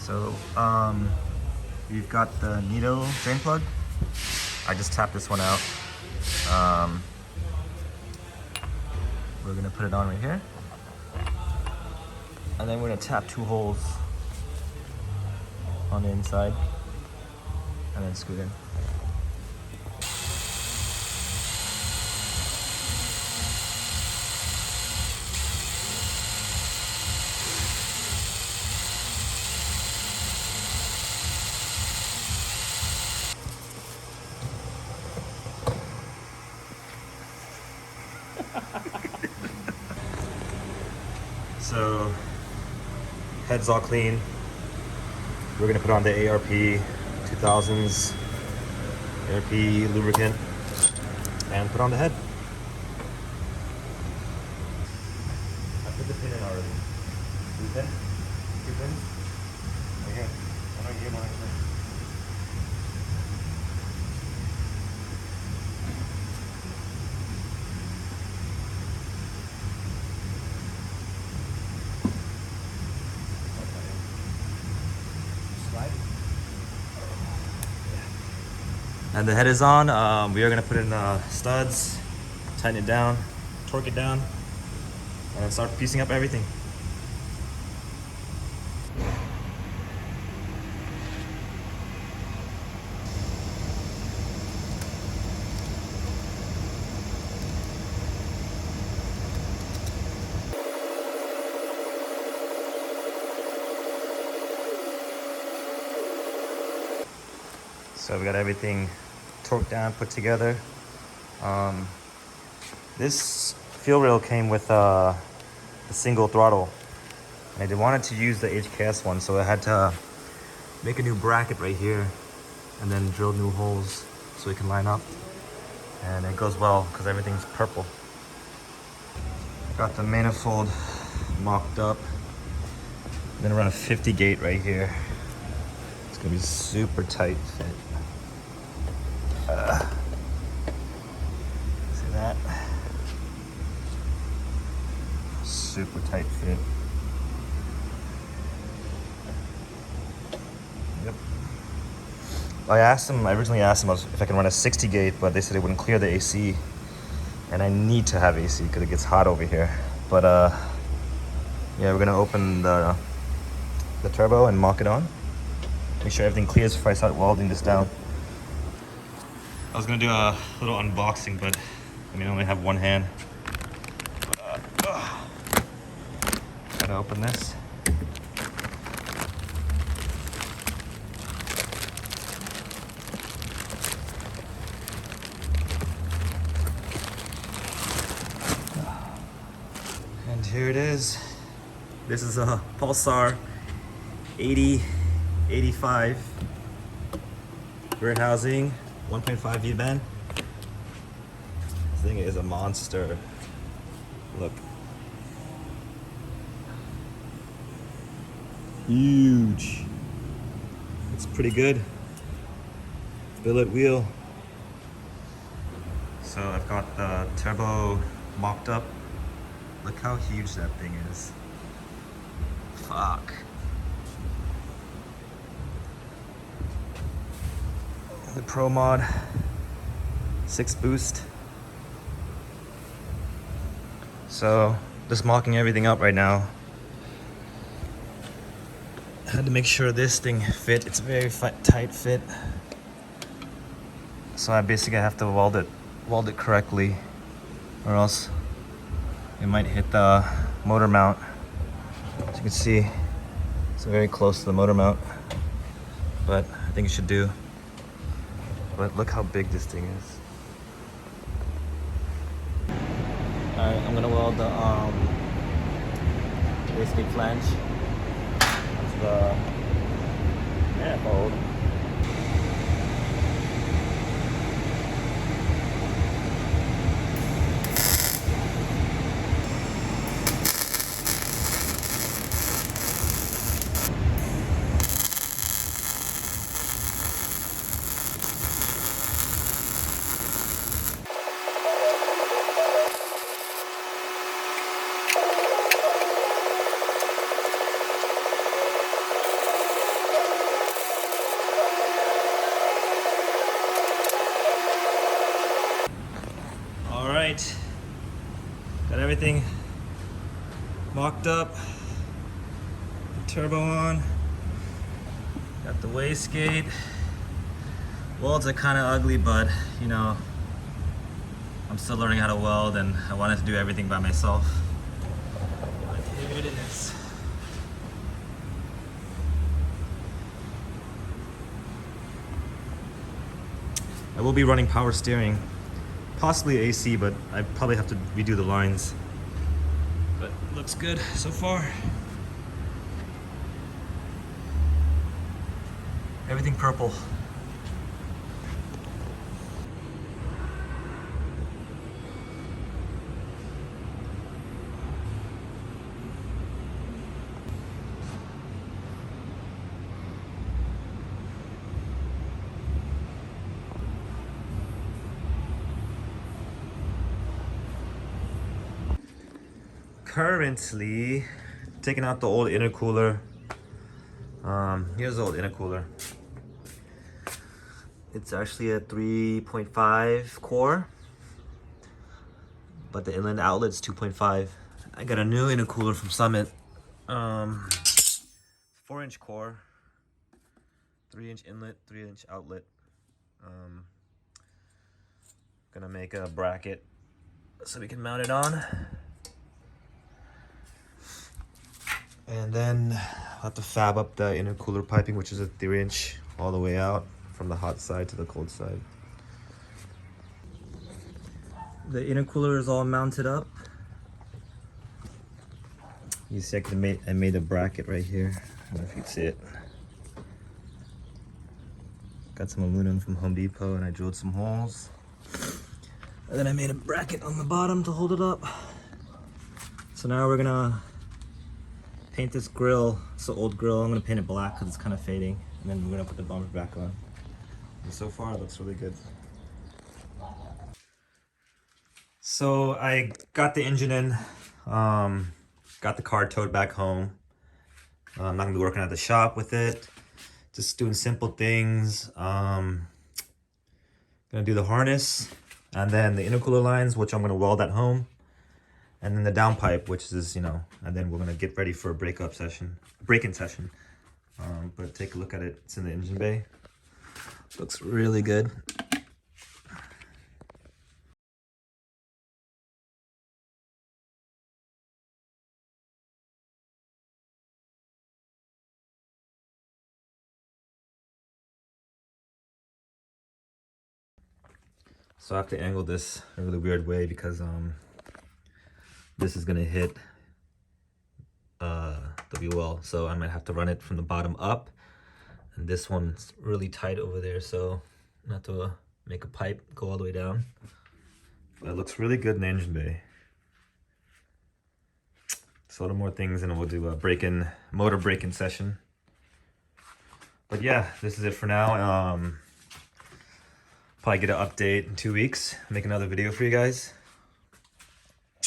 So we've got the Nito drain plug. I just tapped this one out. We're gonna put it on right here, and then we're gonna tap 2 holes on the inside, and then screw it in. So, head's all clean. We're gonna put on the ARP 2000s ARP lubricant and put on the head. I put the pin in already. See the pin? 2 pins? Right here. One right here, one right here. And the head is on. We are gonna put in studs, tighten it down, torque it down, and start piecing up everything. So we got everything torqued down, put together. This fuel rail came with a single throttle. And I wanted to use the HKS one, so I had to make a new bracket right here and then drill new holes so it can line up. And it goes well because everything's purple. Got the manifold mocked up. Then around a 50 gauge right here. It's gonna be super tight fit. See that? Super tight fit. Yep. I originally asked them if I can run a 60 gauge, but they said it wouldn't clear the AC. And I need to have AC because it gets hot over here. But yeah, we're gonna open the turbo and mock it on. Make sure everything clears before I start welding this down. I was gonna do a little unboxing, but I only have one hand. Gotta open this. And here it is. This is a Pulsar 8085 rear housing, 1.5 V-band. This thing is a monster. Look. Huge. It's pretty good. Billet wheel. So I've got the turbo mocked up. Look how huge that thing is. Fuck. The Pro Mod 6 boost. So just mocking everything up right now. I had to make sure this thing fit. It's a very tight fit. So I basically have to weld it correctly, or else it might hit the motor mount. As you can see, it's very close to the motor mount, but I think it should do. But look how big this thing is. Alright, I'm gonna weld the wastegate flange. That's the manifold. everything mocked up. Turbo on. Got the wastegate. Welds are kind of ugly, but you know, I'm still learning how to weld and I wanted to do everything by myself. But here it is. I will be running power steering, possibly AC, but I probably have to redo the lines. But looks good so far. Everything purple. Currently taking out the old intercooler. Here's the old intercooler. It's actually a 3.5 core, but the inlet outlet's 2.5. I got a new intercooler from Summit. 4-inch core, 3-inch inlet, 3-inch outlet. Gonna make a bracket so we can mount it on. And then I'll have to fab up the intercooler piping, which is a 3-inch all the way out from the hot side to the cold side. The intercooler is all mounted up. You see I made a bracket right here. I don't know if you can see it. Got some aluminum from Home Depot and I drilled some holes. And then I made a bracket on the bottom to hold it up. So now we're gonna paint this grill. It's an old grill. I'm gonna paint it black because it's kind of fading. And then we're gonna put the bumper back on. And so far it looks really good. So I got the engine in, got the car towed back home. I'm not gonna be working at the shop with it. Just doing simple things. Gonna do the harness and then the intercooler lines, which I'm gonna weld at home. And then the downpipe, which is, you know, and then we're gonna get ready for a break-in session. But take a look at it. It's in the engine bay. Looks really good. So I have to angle this in a really weird way because this is gonna hit the wheel, so I might have to run it from the bottom up, and this one's really tight over there, so I have to make a pipe go all the way down. But it looks really good in the engine bay. So more things, and we'll do a motor break-in session. But yeah, this is it for now. Probably get an update in 2 weeks, make another video for you guys.